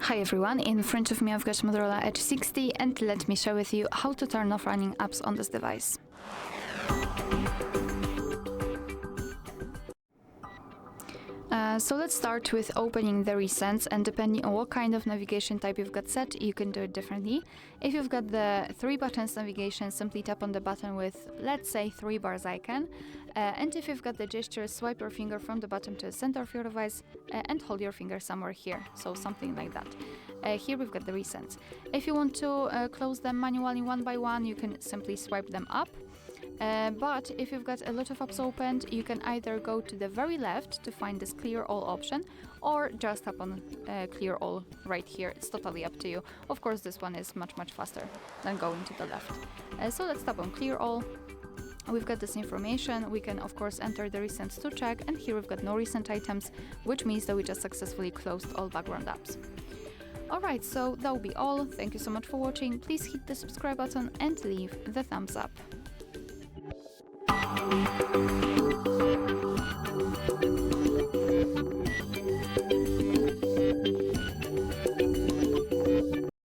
Hi everyone, in front of me I've got Motorola Edge 60 and let me share with you how to turn off running apps on this device. So let's start with opening the recents, and depending on what kind of navigation type you've got set, you can do it differently. If you've got the 3 buttons navigation, simply tap on the button with, let's say, 3 bars icon. And if you've got the gesture, swipe your finger from the bottom to the center of your device and hold your finger somewhere here, so something like that. Here we've got the recents. If you want to close them manually one by one, you can simply swipe them up. But if you've got a lot of apps opened, you can either go to the very left to find this clear all option, or just tap on clear all right here. It's totally up to you. Of course, this one is much faster than going to the left. So let's tap on clear all. We've got this information. We can of course enter the recents to check, and here we've got no recent items, which means that we just successfully closed all background apps. Alright, so that will be all. Thank you so much for watching. Please hit the subscribe button and leave the thumbs up.